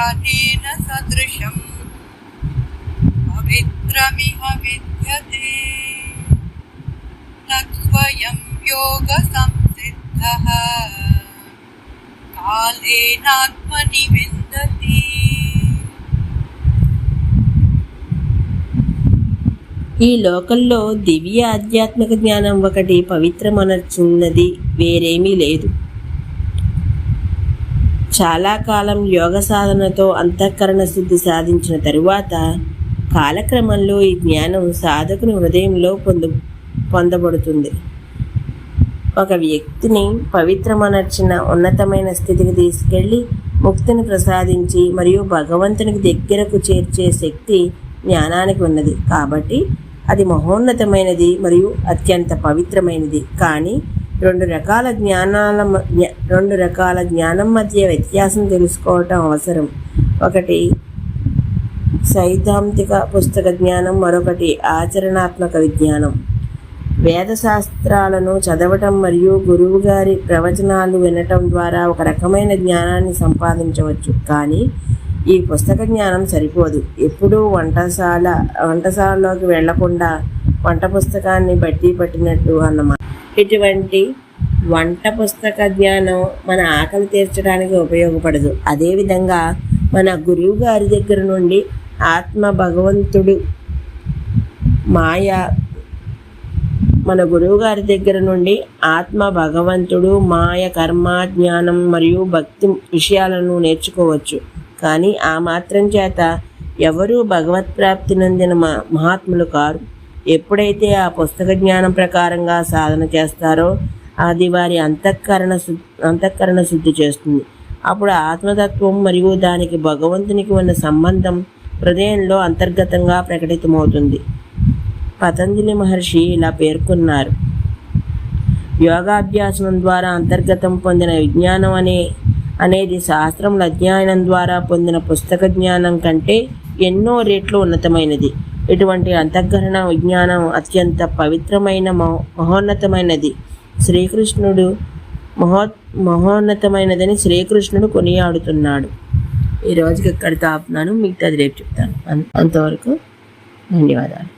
ध्यानेन सदृशं पवित्रमिह विद्यते तत्स्वयं योगसंसिद्धः कालेनात्मनि विन्दति। ఈ లోకంలో దివ్య ఆధ్యాత్మిక జ్ఞానం ఒకటి పవిత్రమనర్చున్నది వేరేమీ లేదు. చాలా కాలం యోగ సాధనతో అంతఃకరణ శుద్ధి సాధించిన తరువాత కాలక్రమంలో ఈ జ్ఞానం సాధకుని హృదయంలో పొందబడుతుంది. ఒక వ్యక్తిని పవిత్రమనర్చిన ఉన్నతమైన స్థితికి తీసుకెళ్ళి ముక్తిని ప్రసాదించి మరియు భగవంతునికి దగ్గరకు చేర్చే శక్తి జ్ఞానానికి ఉన్నది. కాబట్టి అది మహోన్నతమైనది మరియు అత్యంత పవిత్రమైనది. కానీ రెండు రకాల జ్ఞానం మధ్య వ్యత్యాసం తెలుసుకోవటం అవసరం. ఒకటి సైద్ధాంతిక పుస్తక జ్ఞానం, మరొకటి ఆచరణాత్మక విజ్ఞానం. వేదశాస్త్రాలను చదవటం మరియు గురువు గారి ప్రవచనాలు వినటం ద్వారా ఒక రకమైన జ్ఞానాన్ని సంపాదించవచ్చు. కానీ ఈ పుస్తక జ్ఞానం సరిపోదు. ఎప్పుడూ వంటశాలలోకి వెళ్లకుండా వంట పుస్తకాన్ని బట్టి పట్టినట్టు అన్నమాట. ఇటువంటి వంట పుస్తక జ్ఞానం మన ఆకలి తీర్చడానికి ఉపయోగపడదు. అదేవిధంగా మన గురువు గారి దగ్గర నుండి ఆత్మ భగవంతుడు మాయ కర్మ జ్ఞానం మరియు భక్తి విషయాలను నేర్చుకోవచ్చు. కానీ ఆ మాత్రం చేత ఎవరూ భగవత్ప్రాప్తి నొందిన మహాత్ములు కారు. ఎప్పుడైతే ఆ పుస్తక జ్ఞానం ప్రకారంగా సాధన చేస్తారో అది వారి అంతఃకరణ శుద్ధి చేస్తుంది. అప్పుడు ఆత్మతత్వం మరియు దానికి భగవంతునికి ఉన్న సంబంధం హృదయంలో అంతర్గతంగా ప్రకటితమవుతుంది. పతంజలి మహర్షి ఇలా పేర్కొన్నారు: యోగాభ్యాసం ద్వారా అంతర్గతం పొందిన విజ్ఞానం అనేది శాస్త్రముల అధ్యయనం ద్వారా పొందిన పుస్తక జ్ఞానం కంటే ఎన్నో రెట్లు ఉన్నతమైనది. ఇటువంటి అంతఃకరణ విజ్ఞానం అత్యంత పవిత్రమైన మహోన్నతమైనదని శ్రీకృష్ణుడు కొనియాడుతున్నాడు. ఈ రోజుకి ఇక్కడితో ఆపుతున్నాను. మిగతాది రేపు చెప్తాను. అంతవరకు ధన్యవాదాలు.